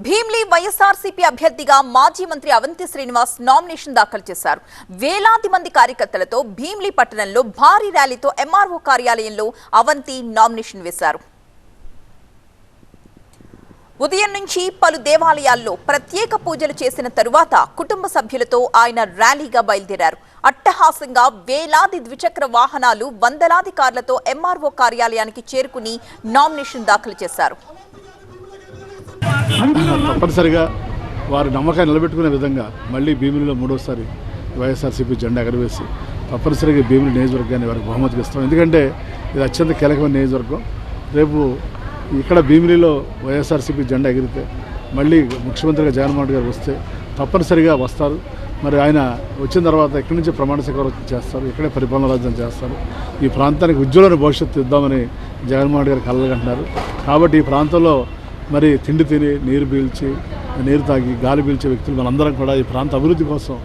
భీమ్లీ వైఎస్ఆర్సీపీ అభ్యర్థిగా మాజీ మంత్రి అవంతి శ్రీనివాస్ నామినేషన్ దాఖలు చేశారు. వేలాది మంది కార్యకర్తలతో భీమ్లీ పట్టణంలో భారీ ర్యాలీతో ఎంఆర్ఓ కార్యాలయంలో అవంతి నామినేషన్ వేశారు. ఉదయం నుంచి పలు దేవాలయాల్లో ప్రత్యేక పూజలు చేసిన తరువాత కుటుంబ సభ్యులతో ఆయన ర్యాలీగా బయలుదేరారు. అట్టహాసంగా వేలాది ద్విచక్ర వాహనాలు, వందలాది కార్లతో ఎంఆర్ఓ కార్యాలయానికి చేరుకుని నామినేషన్ దాఖలు చేశారు. తప్పనిసరిగా వారి నమ్మకాన్ని నిలబెట్టుకునే విధంగా మళ్ళీ భీమిలిలో మూడోసారి వైఎస్ఆర్సీపీ జెండా ఎగరవేసి తప్పనిసరిగా భీమిలి నియోజకవర్గాన్ని వారికి బహుమతికి ఇస్తాం. ఎందుకంటే ఇది అత్యంత కీలకమైన నియోజకవర్గం. రేపు ఇక్కడ భీమిలిలో వైఎస్ఆర్సీపీ జెండా ఎగిరితే మళ్ళీ ముఖ్యమంత్రిగా జగన్మోహన్ గారు వస్తే తప్పనిసరిగా వస్తారు. మరి ఆయన వచ్చిన తర్వాత ఇక్కడి నుంచి ప్రమాణ స్వీకారం చేస్తారు, ఇక్కడే పరిపాలన రాజ్యం చేస్తారు. ఈ ప్రాంతానికి ఉజ్వలమైన భవిష్యత్తు ఇద్దామని జగన్మోహన్ గారు కలలుగంటున్నారు. కాబట్టి ఈ ప్రాంతంలో మరి తిండి తిని, నీరు పీల్చి, నీరు తాగి, గాలి పీల్చే వ్యక్తులు మనందరం కూడా ఈ ప్రాంత అభివృద్ధి కోసం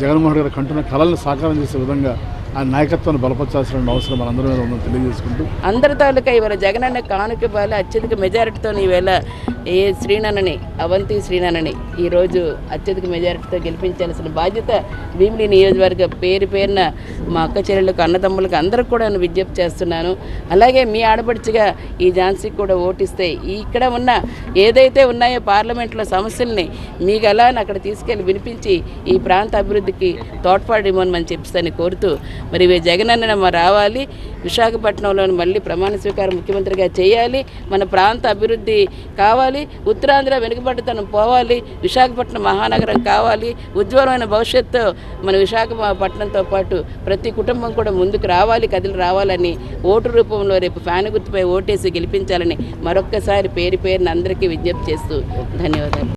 జగన్మోహన్ గారు కంటున్న కళలను సాకారం చేసే విధంగా ఆ నాయకత్వాన్ని బలపరచాల్సిన అవసరం మనందరి మీద ఉందని తెలియజేసుకుంటూ అందరి తాలూకా ఇవాళ జగనన్న కానుక బాల అత్యధిక మెజారిటీతో ఈవేళ శ్రీనన్నని, అవంతి శ్రీనన్నని ఈరోజు అత్యధిక మెజారిటీతో గెలిపించాల్సిన బాధ్యత భీమిలి నియోజకవర్గ పేరున మా అక్క చెల్లెళ్ళకు, అన్నదమ్ములకు అందరికి కూడా నేను విజ్ఞప్తి చేస్తున్నాను. అలాగే మీ ఆడపడుచుగా ఈ ఝాన్సీకి కూడా ఓటిస్తే ఇక్కడ ఉన్న ఏదైతే ఉన్నాయో పార్లమెంట్లో సమస్యల్ని మీకు ఎలా అక్కడ తీసుకెళ్ళి వినిపించి ఈ ప్రాంత అభివృద్ధికి తోడ్పాటు ఇవ్వమని చెప్పిస్తాను కోరుతూ, మరి జగనన్న రావాలి, విశాఖపట్నంలో మళ్ళీ ప్రమాణ స్వీకారం ముఖ్యమంత్రిగా చేయాలి, మన ప్రాంత అభివృద్ధి కావాలి, ఉత్తరాంధ్ర వెనుకబడితనం పోవాలి, విశాఖపట్నం మహానగరం కావాలి, ఉజ్వలమైన భవిష్యత్తు మన విశాఖపట్నంతో పాటు ప్రతి కుటుంబం కూడా ముందుకు రావాలి, కదిలి రావాలని ఓటు రూపంలో రేపు ఫ్యాన్ గుర్తుపై ఓటేసి గెలిపించాలని మరొక్కసారి పేరున అందరికీ విజ్ఞప్తి చేస్తూ ధన్యవాదాలు.